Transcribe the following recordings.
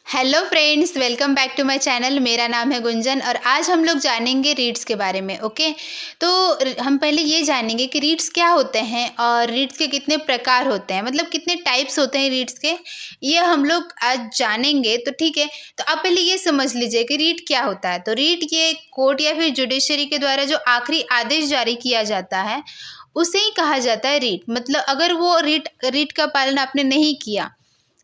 Hello friends, welcome back to my channel. मेरा नाम है गुंजन और आज हम लोग जानेंगे रीड्स के बारे में। ओके, तो हम पहले ये जानेंगे कि रीड्स क्या होते हैं और रीड्स के कितने प्रकार होते हैं, मतलब कितने टाइप्स होते हैं रीड्स के, ये हम लोग आज जानेंगे। तो ठीक है, तो आप पहले ये समझ लीजिए कि रीड क्या होता है। तो रीड ये कोर्ट या फिर जुडिशरी के द्वारा जो आखिरी आदेश जारी किया जाता है उसे ही कहा जाता है रीड। मतलब अगर वो रीड रीड का पालन आपने नहीं किया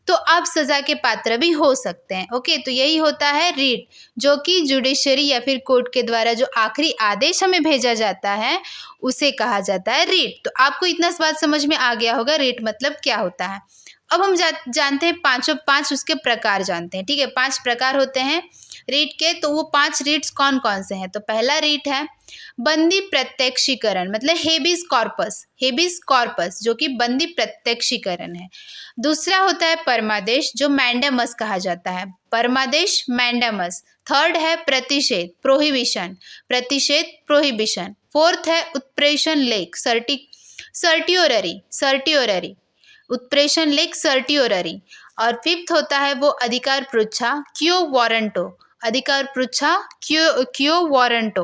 तो आप सज़ा के पात्र भी हो सकते हैं। ओके, तो यही होता है रीड, जो कि जुडिशरी या फिर कोर्ट के द्वारा जो आखिरी आदेश हमें भेजा जाता है उसे कहा जाता है रीड। तो आपको इतना बात समझ में आ गया होगा रीड मतलब क्या होता है। अब हम जानते हैं पांच उसके प्रकार जानते हैं। ठीक है, 5 प्रकार होते हैं रीड के। तो वो 5 रीड्स कौन कौन से हैं? तो पहला रीड है बंदी प्रत्यक्षीकरण, मतलब हेबिस कॉर्पस। हेबिस कॉर्पस जो कि बंदी प्रत्यक्षीकरण है। दूसरा होता है परमादेश, जो मैंडेमस कहा जाता है। परमादेश मैंडेमस। थर्ड है प्रतिषेध, प्रोहिबिशन। प्रतिषेध प्रोहिबिशन। फोर्थ है उत्प्रेषण लेख, सर्टियोररी। सर्टियोररी उत्प्रेषण लेख सर्टियोररी। और फिफ्थ होता है वो अधिकार पृच्छा, क्यो वारंटो। अधिकार पृच्छा, क्यो वारंटो।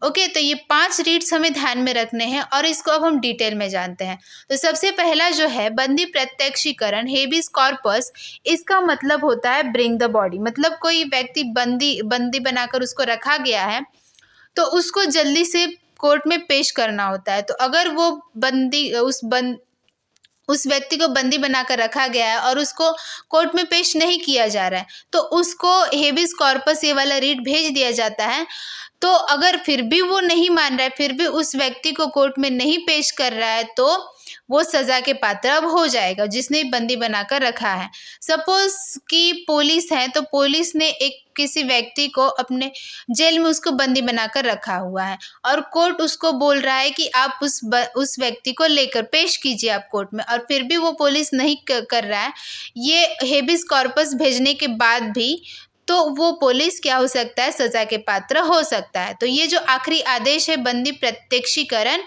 ओके, तो ये 5 रीड्स हमें ध्यान में रखने हैं और इसको अब हम डिटेल में जानते हैं। तो सबसे पहला जो है बंदी प्रत्यक्षीकरण, हेबिस कॉर्पस, इसका मतलब होता है ब्रिंग द बॉडी। मतलब कोई व्यक्ति बंदी बनाकर उसको रखा गया है तो उसको जल्दी से कोर्ट में पेश करना होता है। तो अगर वो उस व्यक्ति को बंदी बनाकर रखा गया है और उसको कोर्ट में पेश नहीं किया जा रहा है तो उसको हेबिस कॉर्पस ये वाला रीड भेज दिया जाता है। तो अगर फिर भी वो नहीं मान रहा है, फिर भी उस व्यक्ति को कोर्ट में नहीं पेश कर रहा है, तो वो सज़ा के पात्र अब हो जाएगा जिसने बंदी बनाकर रखा है। सपोज कि पुलिस है, तो पुलिस ने एक किसी व्यक्ति को अपने जेल में उसको बंदी बनाकर रखा हुआ है और कोर्ट उसको बोल रहा है कि आप उस व्यक्ति को लेकर पेश कीजिए आप कोर्ट में, और फिर भी वो पुलिस नहीं कर रहा है ये हेबिस कॉर्पस भेजने के बाद भी, तो वो पुलिस क्या हो सकता है? सज़ा के पात्र हो सकता है। तो ये जो आखिरी आदेश है बंदी प्रत्यक्षीकरण,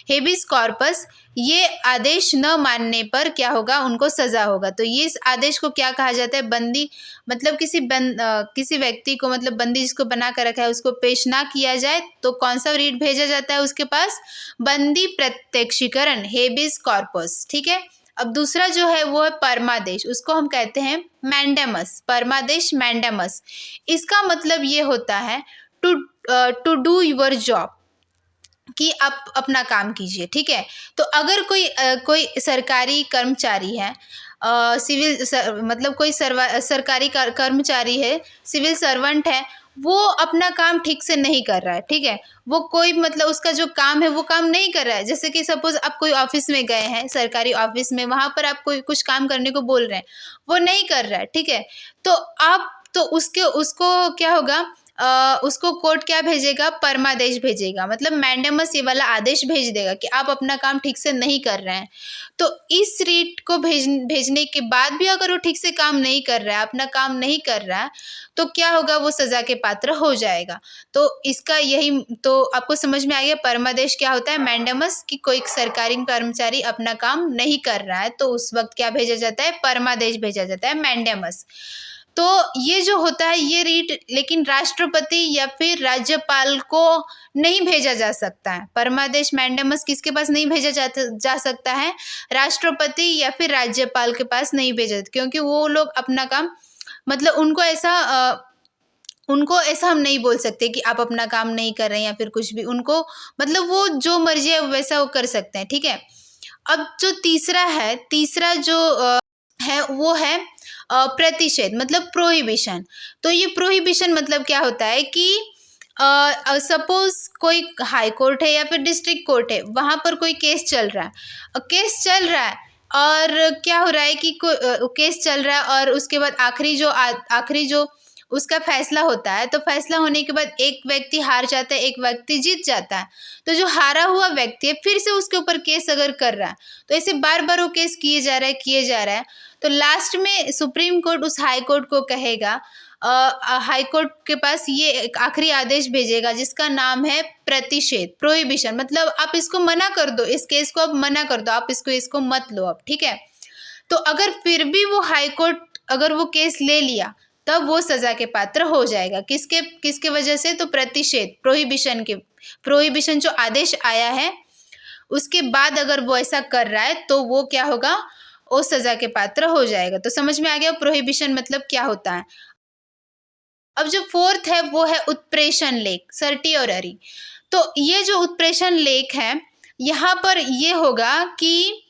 हेबिस कॉर्पस, ये आदेश न मानने पर क्या होगा? उनको सज़ा होगा। तो ये इस आदेश को क्या कहा जाता है? बंदी मतलब किसी व्यक्ति को, मतलब बंदी जिसको बना कर रखा है उसको पेश ना किया जाए तो कौन सा रीड भेजा जाता है उसके पास? बंदी प्रत्यक्षीकरण, हेबिस कॉर्पस। ठीक है, अब दूसरा जो है वो है परमादेश, उसको हम कहते हैं मैंडेमस। परमादेश मैंडेमस, इसका मतलब ये होता है टू डू योर जॉब, कि आप अपना काम कीजिए। ठीक है, तो अगर कोई सरकारी कर्मचारी है, मतलब कोई सरकारी कर्मचारी है, सिविल सर्वेंट है, वो अपना काम ठीक से नहीं कर रहा है। ठीक है, वो कोई मतलब उसका जो काम है वो काम नहीं कर रहा है। जैसे कि सपोज आप कोई ऑफिस में गए हैं, सरकारी ऑफिस में, वहाँ पर आप कोई कुछ काम करने को बोल रहे हैं, वो नहीं कर रहा है। ठीक है, तो उसको क्या होगा? उसको कोर्ट क्या भेजेगा? परमादेश भेजेगा, मतलब मैंडेमस ये वाला आदेश भेज देगा कि आप अपना काम ठीक से नहीं कर रहे हैं। तो इस रीट को भेजने के बाद भी अगर वो ठीक से काम नहीं कर रहा है, अपना काम नहीं कर रहा है, तो क्या होगा? वो सज़ा के पात्र हो जाएगा। तो इसका यही, तो आपको समझ में आ गया परमादेश क्या होता है? मैंडेमस, कि कोई सरकारी कर्मचारी अपना काम नहीं कर रहा है तो उस वक्त क्या भेजा जाता है? परमादेश भेजा जाता है, मैंडेमस। तो ये जो होता है ये रीट लेकिन राष्ट्रपति या फिर राज्यपाल को नहीं भेजा जा सकता है। परमादेश मैंडेमस किसके पास नहीं भेजा जा सकता है? राष्ट्रपति या फिर राज्यपाल के पास नहीं भेजा, क्योंकि वो लोग अपना काम, मतलब उनको ऐसा हम नहीं बोल सकते कि आप अपना काम नहीं कर रहे हैं या फिर कुछ भी। उनको मतलब वो जो मर्जी है वैसा वो कर सकते हैं। ठीक है, अब जो तीसरा जो है वो है प्रतिषेध, मतलब प्रोहिबिशन। तो ये प्रोहिबिशन मतलब क्या होता है कि सपोज कोई हाई कोर्ट है या फिर डिस्ट्रिक्ट कोर्ट है, वहाँ पर कोई केस चल रहा है, और क्या हो रहा है कि केस चल रहा है और उसके बाद आखिरी जो उसका फैसला होता है, तो फैसला होने के बाद एक व्यक्ति हार जाता है, एक व्यक्ति जीत जाता है। तो जो हारा हुआ व्यक्ति है फिर से उसके ऊपर केस अगर कर रहा है, तो ऐसे बार बार वो केस किए जा रहा है, तो लास्ट में सुप्रीम कोर्ट उस हाई कोर्ट को कहेगा, हाई कोर्ट के पास ये एक आखिरी आदेश भेजेगा जिसका नाम है प्रतिषेध, प्रोहिबिशन। मतलब आप इसको मना कर दो, इस केस को आप मना कर दो, आप इसको मत लो अब। ठीक है, तो अगर फिर भी वो हाई कोर्ट अगर वो केस ले लिया तब वो सजा के पात्र हो जाएगा। किसके किसके वजह से? तो प्रतिषेध, प्रोहिबिशन जो आदेश आया है उसके बाद अगर वो ऐसा कर रहा है तो वो क्या होगा? वो सजा के पात्र हो जाएगा। तो समझ में आ गया प्रोहिबिशन मतलब क्या होता है। अब जो फोर्थ है वो है उत्प्रेषण लेख, सर्टियोररी। तो ये जो उत्प्रेषण लेख है, यहाँ पर ये होगा कि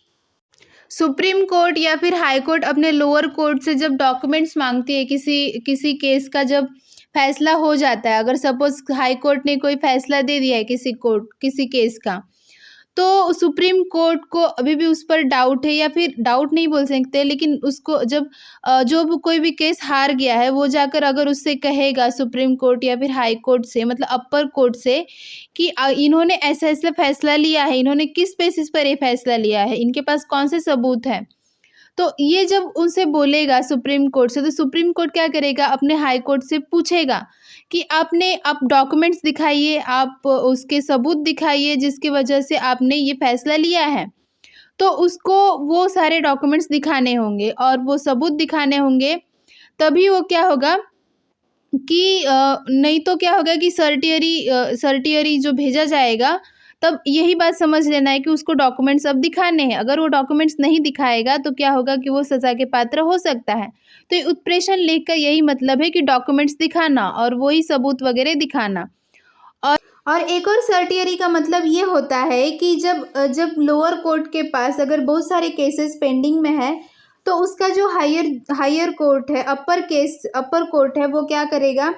सुप्रीम कोर्ट या फिर हाई कोर्ट अपने लोअर कोर्ट से जब डॉक्यूमेंट्स मांगती है किसी केस का, जब फैसला हो जाता है, अगर सपोज हाई कोर्ट ने कोई फैसला दे दिया है किसी केस का, तो सुप्रीम कोर्ट को अभी भी उस पर डाउट है, या फिर डाउट नहीं बोल सकते, लेकिन उसको जब जो भी कोई भी केस हार गया है वो जाकर अगर उससे कहेगा सुप्रीम कोर्ट या फिर हाई कोर्ट से, मतलब अपर कोर्ट से, कि इन्होंने ऐसा ऐसा फैसला लिया है, इन्होंने किस बेसिस पर ये फैसला लिया है, इनके पास कौन से सबूत हैं, तो ये जब उनसे बोलेगा सुप्रीम कोर्ट से, तो सुप्रीम कोर्ट क्या करेगा? अपने हाई कोर्ट से पूछेगा कि आप डॉक्यूमेंट्स दिखाइए, आप उसके सबूत दिखाइए जिसकी वजह से आपने ये फैसला लिया है। तो उसको वो सारे डॉक्यूमेंट्स दिखाने होंगे और वो सबूत दिखाने होंगे, तभी वो क्या होगा कि नहीं तो क्या होगा कि सर्टियरी जो भेजा जाएगा, तब यही बात समझ लेना है कि उसको डॉक्यूमेंट्स अब दिखाने हैं। अगर वो डॉक्यूमेंट्स नहीं दिखाएगा तो क्या होगा कि वो सज़ा के पात्र हो सकता है। तो ये उत्प्रेषण लेख का यही मतलब है कि डॉक्यूमेंट्स दिखाना और वही सबूत वगैरह दिखाना। और एक और सर्टियरी का मतलब ये होता है कि जब लोअर कोर्ट के पास अगर बहुत सारे केसेस पेंडिंग में है, तो उसका जो हायर कोर्ट है, अपर कोर्ट है, वो क्या करेगा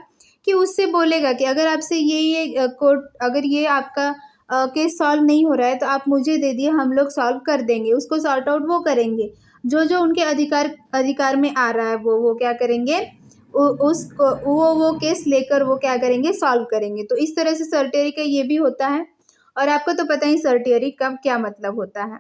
कि उससे बोलेगा कि अगर आपसे ये कोर्ट, अगर ये आपका केस सॉल्व नहीं हो रहा है तो आप मुझे दे दिए, हम लोग सॉल्व कर देंगे, उसको सॉर्ट आउट वो करेंगे। जो उनके अधिकार में आ रहा है वो क्या करेंगे, वो केस लेकर वो क्या करेंगे, सॉल्व करेंगे। तो इस तरह से सर्टियरी का ये भी होता है। और आपको तो पता ही सर्टियरी का क्या मतलब होता है।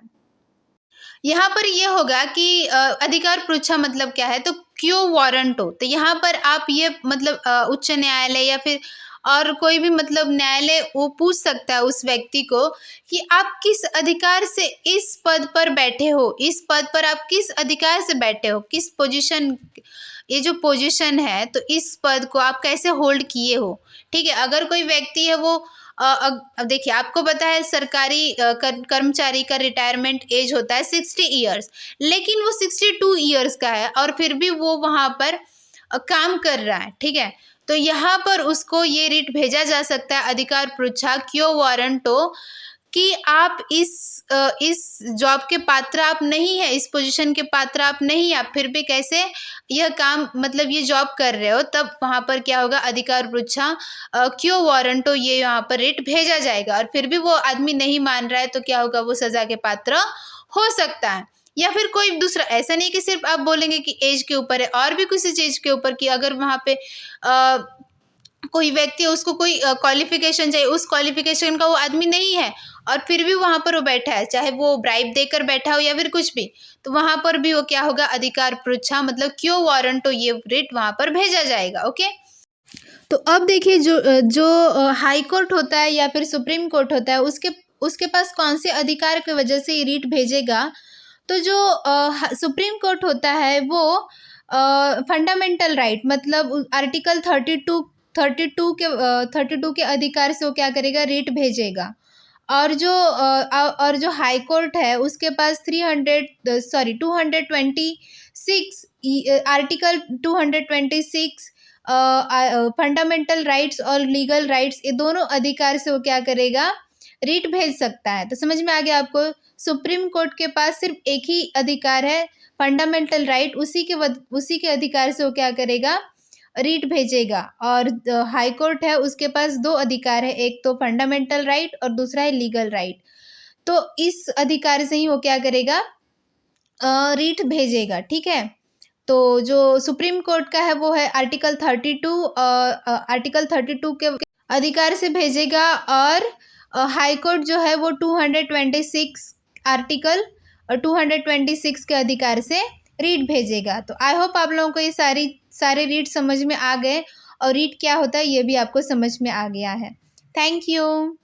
यहाँ पर ये होगा कि अधिकार पृच्छा मतलब क्या है, तो क्यों वारंटो, तो यहाँ पर आप ये मतलब उच्च न्यायालय या फिर और कोई भी मतलब न्यायालय वो पूछ सकता है उस व्यक्ति को कि आप किस अधिकार से इस पद पर बैठे हो, इस पद पर आप किस अधिकार से बैठे हो, किस पोजीशन, ये जो पोजीशन है तो इस पद को आप कैसे होल्ड किए हो। ठीक है, अगर कोई व्यक्ति है वो अब देखिए, आपको पता है सरकारी कर्मचारी का रिटायरमेंट एज होता है 60 ईयर्स, लेकिन वो 62 ईयर्स का है और फिर भी वो वहाँ पर काम कर रहा है। ठीक है, तो यहाँ पर उसको ये रिट भेजा जा सकता है अधिकार पृच्छा क्यो वारंटो कि आप इस जॉब के पात्र आप नहीं है, इस पोजीशन के पात्र आप नहीं, आप फिर भी कैसे यह काम मतलब ये जॉब कर रहे हो, तब वहाँ पर क्या होगा, अधिकार पृच्छा क्यों वारंटो, ये यहाँ पर रिट भेजा जाएगा। और फिर भी वो आदमी नहीं मान रहा है तो क्या होगा, वो सजा के पात्र हो सकता है। या फिर कोई दूसरा, ऐसा नहीं कि सिर्फ आप बोलेंगे कि एज के ऊपर है, और भी किसी चीज के ऊपर कि अगर वहाँ पे कोई व्यक्ति है, उसको कोई क्वालिफिकेशन चाहिए, उस क्वालिफिकेशन का वो आदमी नहीं है और फिर भी वहाँ पर वो बैठा है, चाहे वो ब्राइब देकर बैठा हो या फिर कुछ भी, तो वहाँ पर भी वो क्या होगा, अधिकार पृच्छा मतलब क्यों वारंटो, ये रिट वहाँ पर भेजा जाएगा। ओके, तो अब देखिए जो हाई कोर्ट होता है या फिर सुप्रीम कोर्ट होता है, उसके पास कौन से अधिकार की वजह से ये रिट भेजेगा। तो जो सुप्रीम कोर्ट होता है वो फंडामेंटल राइट मतलब आर्टिकल 32 के अधिकार से वो क्या करेगा, रिट भेजेगा। और जो हाई कोर्ट है उसके पास 226 आर्टिकल 226 फंडामेंटल राइट्स और लीगल राइट्स, ये दोनों अधिकार से वो क्या करेगा, रिट भेज सकता है। तो समझ में आ गया आपको, सुप्रीम कोर्ट के पास सिर्फ एक ही अधिकार है, फंडामेंटल राइट, उसी के अधिकार से वो क्या करेगा, रिट भेजेगा। और हाई कोर्ट है उसके पास दो अधिकार है, एक तो फंडामेंटल राइट और दूसरा है लीगल राइट। तो इस अधिकार से ही वो क्या करेगा, रिट भेजेगा। ठीक है, तो जो सुप्रीम कोर्ट का है वो है आर्टिकल 32 के अधिकार से भेजेगा, और हाई कोर्ट जो है वो 226 आर्टिकल 226 के अधिकार से रीट भेजेगा। तो आई होप आप लोगों को ये सारे रीट समझ में आ गए और रीट क्या होता है ये भी आपको समझ में आ गया है। Thank you.